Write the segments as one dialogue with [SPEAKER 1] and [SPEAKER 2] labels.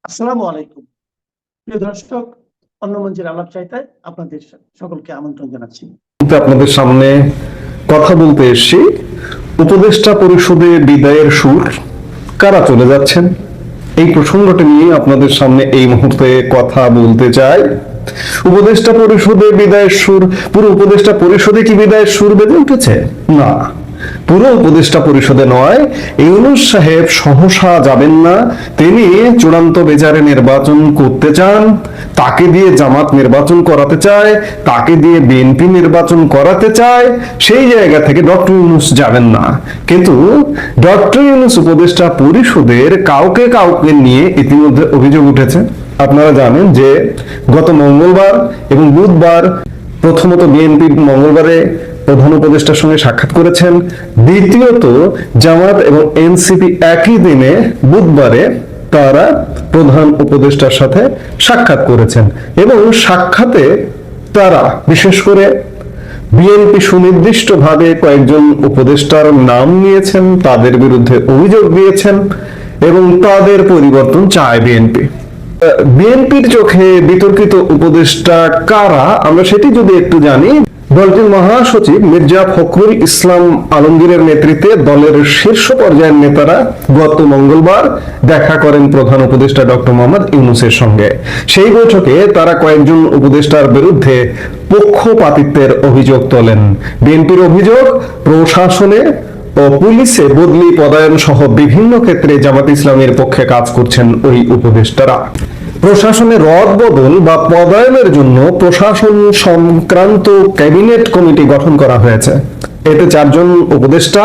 [SPEAKER 1] আসসালামু আলাইকুম। প্রিয় দর্শক, অন্য মঞ্চের আলাপ চাইতায় আপনাদের সকলকে আমন্ত্রণ জানাচ্ছি।
[SPEAKER 2] আপনাদের সামনে কথা বলতে এসেছি উপদেষ্টা পরিষদে বিদায়ের সুর কারা চলে যাচ্ছেন এই প্রসঙ্গটি নিয়ে আপনাদের সামনে এই মুহূর্তে কথা বলতে চাই। উপদেষ্টা পরিষদে বিদায়ের সুর, পুরো উপদেষ্টা পরিষদে কি বিদায়ের সুর বেজে উঠেছে? না, পুরো উপদেষ্টা পরিষদে নয়। ইউনূস সাহেব সহসা যাবেন না। তিনি চূড়ান্ত বিচারে নির্বাচন করতে চান, তাকে দিয়ে জামাত নির্বাচন করাতে চায়, তাকে দিয়ে বিএনপি নির্বাচন করাতে চায়। সেই জায়গা থেকে ডক্টর ইউনূস যাবেন না। কিন্তু ডক্টর ইউনূস উপদেষ্টা পরিষদের কাউকে কাউকে নিয়ে ইতিমধ্যে অভিযোগ উঠেছে। আপনারা জানেন যে গত মঙ্গলবার এবং বুধবার, প্রথমত বিএনপি মঙ্গলবারে প্রধান উপদেষ্টার সঙ্গে সাক্ষাৎ করেছেন, দ্বিতীয়ত জামাত এবং এনসিপি একই দিনে বুধবারে তারা প্রধান উপদেষ্টার সাথে সাক্ষাৎ করেছেন এবং সাক্ষাতে তারা বিশেষ করে বিএনপি সুনির্দিষ্টভাবে কয়েকজন উপদেষ্টার নাম নিয়েছেন, তাদের বিরুদ্ধে অভিযোগ দিয়েছেন এবং তাদের পরিবর্তন চায় বিএনপি। বিএনপির চোখে বিতর্কিত উপদেষ্টা কারা আমরা সেটি যদি একটু জানি। দলটির মহাসচিব মির্জা ফখরুল ইসলাম আলমগীরের নেতৃত্বে দলের শীর্ষ পর্যায়ের নেতারা গত মঙ্গলবার দেখা করেন প্রধান উপদেষ্টা ডক্টর মোহাম্মদ ইউনূসের সঙ্গে। সেই বৈঠকে তারা কয়েকজন উপদেষ্টার বিরুদ্ধে পক্ষপাতিত্বের অভিযোগ তোলেন। বিএনপির অভিযোগ, প্রশাসনে ও পুলিশে বদলি, পদায়ন সহ বিভিন্ন ক্ষেত্রে জামাত ইসলামের পক্ষে কাজ করছেন ওই উপদেষ্টারা। প্রশাসনের রদবদল বা পদায়নের জন্য প্রশাসন সংক্রান্ত ক্যাবিনেট কমিটি গঠন করা হয়েছে। এতে 4 জন উপদেষ্টা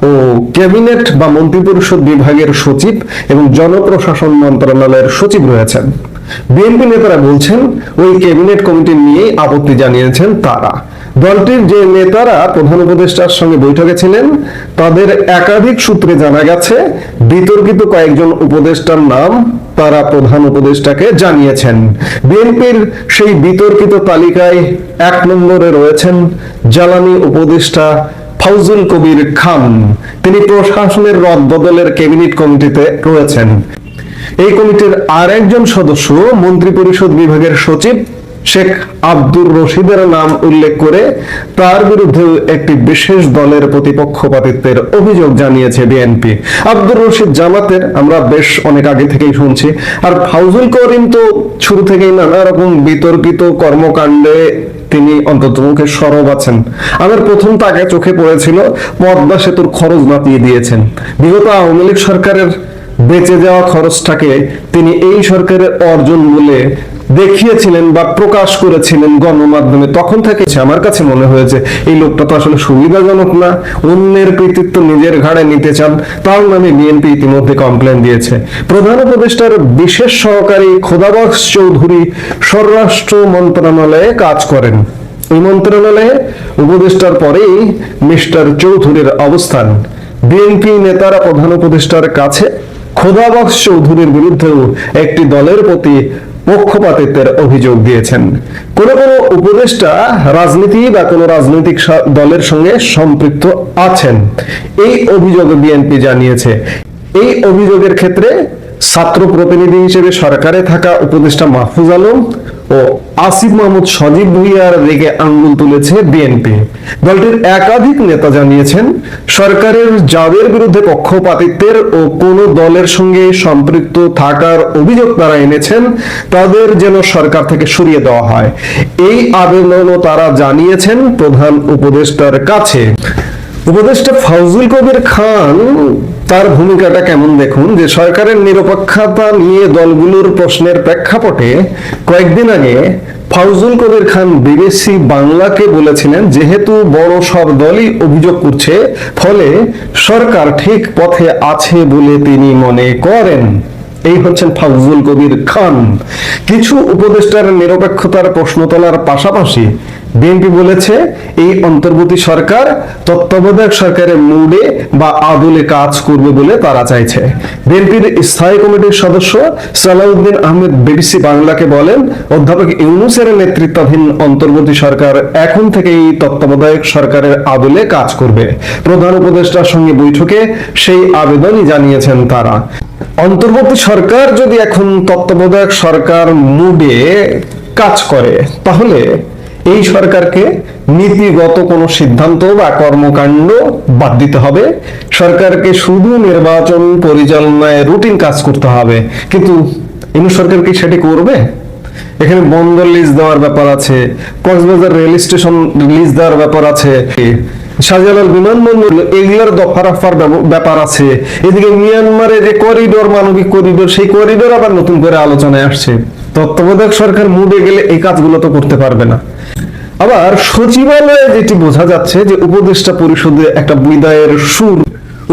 [SPEAKER 2] ও ক্যাবিনেট বা মন্ত্রিপরিষদ বিভাগের সচিব এবং জনপ্রশাসন মন্ত্রণালয়ের সচিব রয়েছেন। বিএনপি নেতারা বলছেন ওই ক্যাবিনেট কমিটি নিয়ে আপত্তি জানিয়েছেন তারা। দলটির যে নেতারা প্রধান উপদেষ্টার সঙ্গে বৈঠকে ছিলেন তাদের একাধিক সূত্রে জানা গেছে বিতর্কিত কয়েকজন উপদেষ্টার নাম তারা প্রধান উপদেষ্টাকে জানিয়েছেন। বিএনপির সেই বিতর্কিত তালিকায় 1 নম্বরে রয়েছেন জ্বালানি উপদেষ্টা ফাউজুল কবির খান। তিনি প্রশাসনের রদবদলের ক্যাবিনেট কমিটিতে রয়েছেন। এই কমিটির আর একজন সদস্য মন্ত্রিপরিষদ বিভাগের সচিব শেখ আব্দুর রশিদের নাম উল্লেখ করে তার বিরুদ্ধে একটি বিশেষ দলের প্রতিপক্ষপাতিত্বের অভিযোগ জানিয়েছে বিএনপি। আব্দুর রশিদ জামাতের, আমরা বেশ অনেক আগে থেকেই শুনছি। আর ফাউজুল করিম তো শুরু থেকেই নানা রকম বিতর্কিত কর্মকাণ্ডে তিনি অন্ততমুখে সরব আছেন। আমার প্রথম তাকে চোখে পড়েছিল পদ্মা সেতুর খরচ মাপিয়ে দিয়েছেন। বিগত আওয়ামী লীগ সরকারের বেঁচে যাওয়া খরচটাকে তিনি এই সরকারের অর্জন বলে দেখিয়েছিলেন বা প্রকাশ করেছিলেন গণমাধ্যমে। তখন থেকে আমার কাছে মনে হয়েছে এই লোকটা তো আসলে সুবিধাজনক না, অন্যের কৃতিত্ব নিজের ঘাড়ে নিতে চান। তার নামে বিএনপি ইতিমধ্যে কমপ্লেন দিয়েছে। প্রধান উপদেষ্টার বিশেষ সহকারী খোদাবক্স চৌধুরী স্বরাষ্ট্র মন্ত্রণালয়ে কাজ করেন। এই মন্ত্রণালয়ে উপদেষ্টার পরেই মিস্টার চৌধুরীর অবস্থান। বিএনপি নেতারা প্রধান উপদেষ্টার কাছে খোদাবক্স চৌধুরীর বিরুদ্ধেও একটি দলের প্রতি পক্ষপাতিত্বের অভিযোগ দিয়েছেন। কোন কোন উপদেষ্টা রাজনীতি বা কোন রাজনৈতিক দলের সঙ্গে সম্পৃক্ত আছেন, এই অভিযোগ বিএনপি জানিয়েছে। এই অভিযোগের ক্ষেত্রে ছাত্র প্রতিনিধি হিসেবে সরকারে থাকা উপদেষ্টা মাহফুজ আলম ও আসিফ মাহমুদ সজীব ভুইয়ার দিকে আঙ্গুল তুলেছে বিএনপি। দলটির একাধিক নেতা জানিয়েছেন সরকারের যাদের বিরুদ্ধে পক্ষপাতিত্বের ও কোন দলের সঙ্গে সম্পৃক্ত থাকার অভিযোগ তারা এনেছেন তাদের যেন সরকার থেকে সরিয়ে দেওয়া হয়। এই আবেদনও তারা জানিয়েছেন প্রধান উপদেষ্টার কাছে। উপদেষ্টা ফাউজুল কবির খান, তার ভূমিকাটা কেমন দেখুন। যে সরকারের নিরপেক্ষতা নিয়ে দলগুলোর প্রশ্নের প্রেক্ষাপটে কয়েকদিন আগে ফাউজুল কবির খান বিবিসি বাংলাকে বলেছিলেন যেহেতু বড় সব দলই অভিযোগ করছে ফলে সরকার ঠিক পথে আছে বলে তিনি মনে করেন। এই হচ্ছেন ফাউজুল কবির খান। কিছু উপদেষ্টার নিরপেক্ষতার প্রশ্ন তোলার পাশাপাশি বিএনপি বলেছে এই অন্তর্বর্তী সরকার তত্ত্বাবধায়ক সরকারের মুডে বা আদলে কাজ করবে বলে তারা চাইছে। বিএনপির স্থায়ী কমিটির সদস্য সালাউদ্দিন আহমেদ বিবিসি বাংলাকে বলেন, অধ্যাপক ইউনূসের নেতৃত্বাধীন অন্তর্বর্তী সরকার এখন থেকেই তত্ত্বাবধায়ক সরকারের আদলে কাজ করবে। প্রধান উপদেষ্টার সঙ্গে বৈঠকে সেই আবেদনই জানিয়েছেন তারা। অন্তর্বর্তী সরকার যদি এখন তত্ত্বাবধায়ক সরকার মুডে কাজ করে, তাহলে এই সরকারকে নীতিগত কোনো সিদ্ধান্ত বা কর্মকাণ্ড বাদ দিতে হবে। সরকারকে শুধু নির্বাচন পরিচালনায় রুটিন কাজ করতে হবে। কিন্তু ইউনূস সরকার কি সেটি করবে? এখানে বন্দর লিজ দেওয়ার ব্যাপার আছে, কক্সবাজার রেল স্টেশন লিজ দেওয়ার ব্যাপার আছে, শাহজালাল বিমানবন্দর, এগুলোর দফারফার ব্যাপার আছে। এদিকে মিয়ানমারে যে করিডোর, মানবিক করিডোর, সেই করিডোর আবার নতুন করে আলোচনায় আসছে। তত্ত্বাবধায়ক সরকার মুডে গেলে এই কাজগুলো তো করতে পারবে না। আবার সচিবালয়ে যেটি বোঝা যাচ্ছে যে উপদেষ্টা পরিষদে একটা বিদায়ের সুর।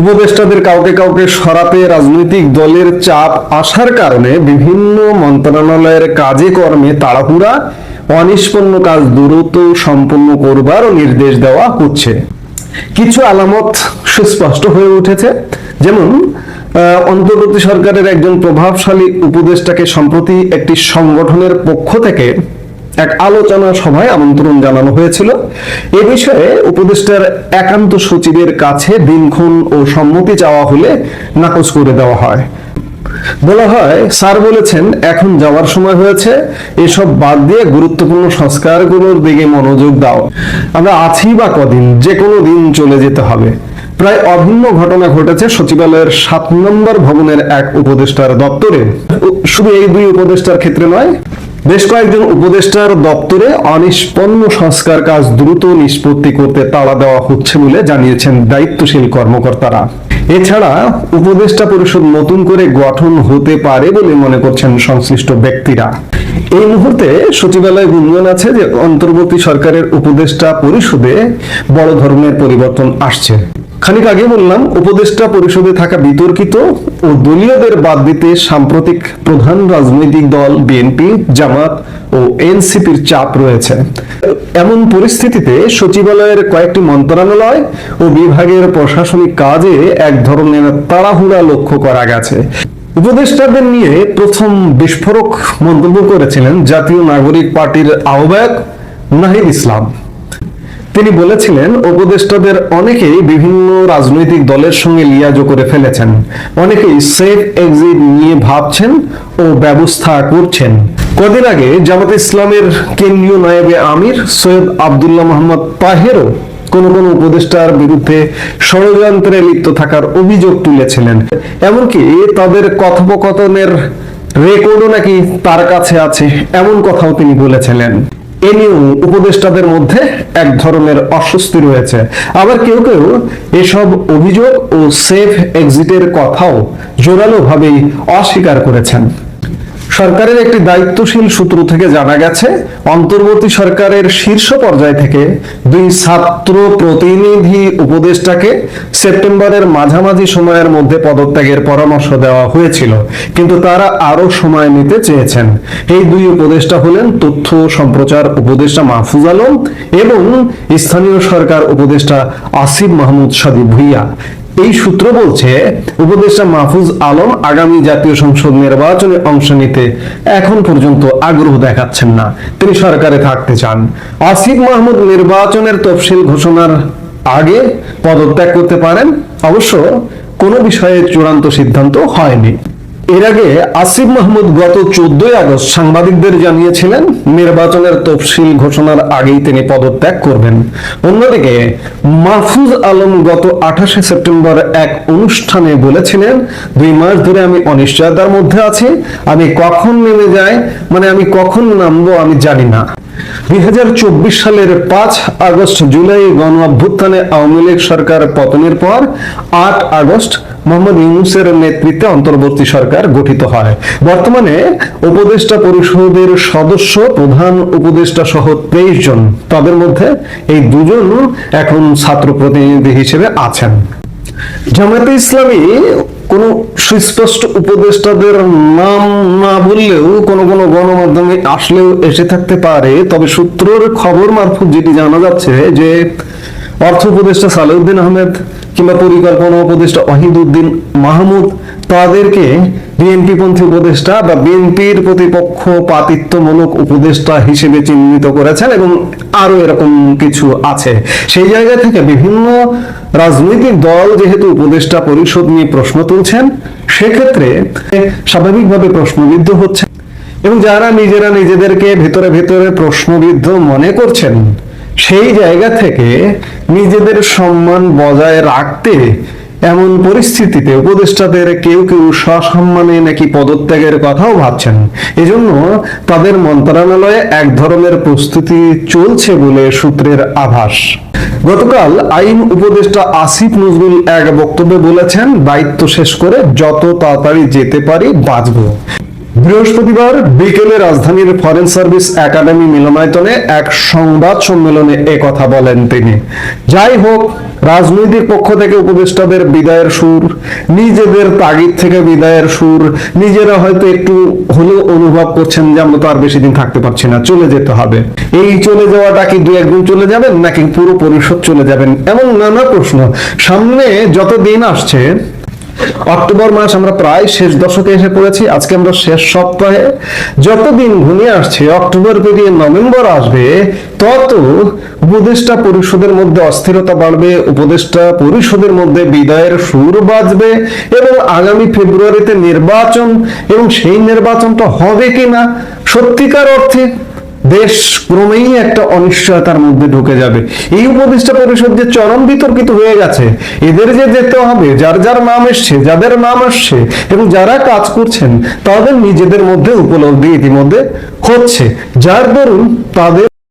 [SPEAKER 2] উপদেষ্টাদের কাউকে কাউকে সরাতে রাজনৈতিক দলের চাপ আসার কারণে বিভিন্ন মন্ত্রণালয়ের কাজে কর্মে তাড়াহুড়া, অনিষ্পন্ন কাজ দ্রুত সম্পন্ন করবারও নির্দেশ দেওয়া হচ্ছে। কিছু আলামত সুস্পষ্ট হয়ে উঠেছে, যেমন অন্তর্বর্তী সরকারের একজন প্রভাবশালী উপদেষ্টাকে সম্প্রতি একটি সংগঠনের পক্ষ থেকে এক আলোচনা সভায় আমন্ত্রণ জানানো হয়েছিল। এ বিষয়ে উপদেষ্টার একান্ত সচিবের কাছে দিনক্ষণ ও সম্মতি চাওয়া হলে নাকচ করে দেওয়া হয়। বলা হয়, স্যার বলেছেন এখন যাওয়ার সময় হয়েছে, এসব বাদ দিয়ে গুরুত্বপূর্ণ সংস্কারগুলোর দিকে মনোযোগ দাও। আমরা আছি বা কদিন, যে কোনো দিন চলে যেতে হবে। প্রায় অভিন্ন ঘটনা ঘটেছে সচিবালয়ের 7 নম্বর ভবনের এক উপদেষ্টার দপ্তরে। শুধু এই 2 উপদেষ্টার ক্ষেত্রে নয়, বেশ কয়েকজন উপদেষ্টার দপ্তরে অনিষ্পন্ন সংস্কার কাজ দ্রুত নিষ্পত্তি করতে তাড়া দেওয়া হচ্ছে বলে জানিয়েছেন দায়িত্বশীল কর্মকর্তারা। এছাড়া উপদেষ্টা পরিষদ নতুন করে গঠন হতে পারে বলে মনে করছেন সংশ্লিষ্ট ব্যক্তিরা। এই মুহূর্তে সচিবালয়ে গুঞ্জন আছে যে অন্তর্বর্তী সরকারের উপদেষ্টা পরিষদে বড় ধরনের পরিবর্তন আসছে। খানিক আগে বললাম, উপদেষ্টা পরিষদে থাকা বিতর্কিত ও দলীয়দের বাদ দিতে সাম্প্রতিক প্রধান রাজনৈতিক দল বিএনপি, জামাত ও এনসিপির চাপ রয়েছে। এমন পরিস্থিতিতে সচিবালয়ের কয়েকটি মন্ত্রণালয় ও বিভাগের প্রশাসনিক কাজে এক ধরনের তাড়াহুড়া লক্ষ্য করা গেছে। উপদেষ্টাদের নিয়ে প্রথম বিস্ফোরক মন্তব্য করেছিলেন জাতীয় নাগরিক পার্টির আহ্বায়ক নাহিদ ইসলাম। তিনি বলেছিলেন, উপদেষ্টাদের অনেকেই বিভিন্ন রাজনৈতিক দলের সঙ্গে লিয়াজো করে ফেলেছেন, অনেকেই সেফ এক্সিট নিয়ে ভাবছেন ও ব্যবস্থা করছেন। কদিন আগে জামাতে ইসলামের কেন্দ্রীয় নায়েবে আমির সৈয়দ আব্দুল্লাহ মোহাম্মদ তাহেরও কোন কোন উপদেষ্টার বিরুদ্ধে ষড়যন্ত্রে লিপ্ত থাকার অভিযোগ তুলেছিলেন। এমনকি তাদের কথোপকথনের রেকর্ডও নাকি তার কাছে আছে, এমন কথাও তিনি বলেছিলেন। এ নিয়েও উপদেষ্টাদের মধ্যে এক ধরনের অস্বস্তি রয়েছে। আবার কেউ কেউ এসব অভিযোগ ও সেফ এক্সিটের কথাও জোরালোভাবেই অস্বীকার করেছেন। সরকারের একটি দায়িত্বশীল সূত্র থেকে জানা গেছে, অন্তর্বর্তী সরকারের শীর্ষ পর্যায় থেকে 2 ছাত্র প্রতিনিধি উপদেষ্টাকে সেপ্টেম্বরের মাঝামাঝি সময়ের মধ্যে পদত্যাগের পরামর্শ দেওয়া হয়েছিল, কিন্তু তারা আরো সময় নিতে চেয়েছেন। এই 2 উপদেষ্টা হলেন তথ্য সম্প্রচার উপদেষ্টা মাহফুজ আলম এবং স্থানীয় সরকার উপদেষ্টা আসিফ মাহমুদ সাদী ভুঁইয়া। এই সূত্র বলছে, উপদেষ্টা মাহফুজ আলম আগামী জাতীয় সংসদ নির্বাচনে অংশ নিতে এখন পর্যন্ত আগ্রহ দেখাচ্ছেন না, তিনি সরকারে থাকতে চান। আসিফ মাহমুদ নির্বাচনের তফসিল ঘোষণার আগে পদত্যাগ করতে পারেন, অবশ্য কোনো বিষয়ে চূড়ান্ত সিদ্ধান্ত হয়নি। এর আগে আসিফ মাহমুদ গত 14 আগস্ট সাংবাদিকদের জানিয়েছিলেন নির্বাচনের তফসিল ঘোষণার আগেই তিনি পদত্যাগ করবেন। অন্যদিকে মাহফুজ আলম গত 28 সেপ্টেম্বর এক অনুষ্ঠানে বলেছিলেন, 2 মাস ধরে আমি অনিশ্চয়তার মধ্যে আছি, আমি কখন নেমে যাই, মানে আমি কখন নামবো আমি জানি না। 2024 সালের 5 আগস্ট জুলাই গণ অভ্যুত্থানে আওয়ামী লীগ সরকার পতনের পর 8 আগস্ট মোহাম্মদ ইউনূসের নেতৃত্বে অন্তর্বর্তী সরকার গঠিত হয়। বর্তমানে উপদেষ্টা পরিষদের সদস্য প্রধান উপদেষ্টা সহ 23 জন, তাদের মধ্যে এই 2 জন এখন ছাত্র প্রতিনিধি হিসেবে আছেন। জামায়াতে ইসলামী কোনো সুস্পষ্ট উপদেষ্টাদের নাম না বললেও কোনো কোনো গণমাধ্যমে আসলেও এসে থাকতে পারে, তবে সূত্রের খবর মারফত যেটি জানা যাচ্ছে যে অর্থ উপদেষ্টা সালেউদ্দিন আহমেদ কিংবা পরিকল্পনা উপদেষ্টা ওয়াহিদুদ্দিন মাহমুদ তাদেরকে বিএনপি পন্থী উপদেষ্টা বা বিএনপির প্রতিপক্ষ পাতিত্বমূলক উপদেষ্টা হিসেবে চিহ্নিত করেছেন, এবং আরো এরকম কিছু আছে। সেই জায়গা থেকে বিভিন্ন রাজনৈতিক দল যেহেতু উপদেষ্টা পরিষদ নিয়ে প্রশ্ন তুলছেন, সেক্ষেত্রে স্বাভাবিকভাবে প্রশ্নবিদ্ধ হচ্ছে, এবং যারা নিজেরা নিজেদেরকে ভেতরে ভেতরে প্রশ্নবিদ্ধ মনে করছেন, সেই জায়গা থেকে নিজেদের সম্মান বজায় রাখতে এমন পরিস্থিতিতে উপদেষ্টাদের কেউ কেউ সসম্মানে নাকি পদত্যাগের কথাও ভাবছেন। এজন্য তাদের মন্ত্রণালয়ে এক ধরনের প্রস্তুতি চলছে বলে সূত্রের আভাস। গতকাল আইন উপদেষ্টা আসিফ নজরুল এক বক্তব্যে বলেছেন, দায়িত্ব শেষ করে যত তাড়াতাড়ি যেতে পারি বাঁচবো। বৃহস্পতিবার বিকেলে রাজধানীর ফরেন সার্ভিস একাডেমি মিলনায়তনে এক সংবাদ সম্মেলনে কথা বলেন তিনি। যাই হোক, রাজনৈতিক পক্ষ থেকে উপদেষ্টাদের বিদায়ের সুর, নিজেদের তাগিদ থেকে বিদায়ের সুর, নিজেরা হয়তো একটু হলেও অনুভব করছেন যে আমরা তো আর বেশি দিন থাকতে পারছি না, চলে যেতে হবে। এই চলে যাওয়াটা কি দুই একদিন চলে যাবেন নাকি পুরো পরিষদ চলে যাবেন, এমন নানা প্রশ্ন। সামনে যত দিন আসছে, অক্টোবর মাস আমরা প্রায় শেষ দশকে এসে পড়েছি, আজকে আমরা শেষ সপ্তাহে, যতদিন ঘনিয়ে আসছে অক্টোবর পেরিয়ে নভেম্বর আসবে, তত উপদেষ্টা পরিষদের মধ্যে অস্থিরতা বাড়বে, উপদেষ্টা পরিষদের মধ্যে বিদায়ের সুর বাজবে, এবং আগামী ফেব্রুয়ারিতে নির্বাচন, এবং সেই নির্বাচনটা হবে কিনা সত্যিকার অর্থে দেশ ক্রমেই একটা অনিশ্চয়তার মধ্যে ঢুকে যাবে। এই উপদেষ্টা পরিষদ যে চরম বিতর্কিত হয়ে গেছে, এদের যে যেতে হবে, যার যার নাম এসছে, যাদের নাম আসছে, এবং যারা কাজ করছেন তাদের নিজেদের মধ্যে উপলব্ধি ইতিমধ্যে হচ্ছে, যার দরুন তাদের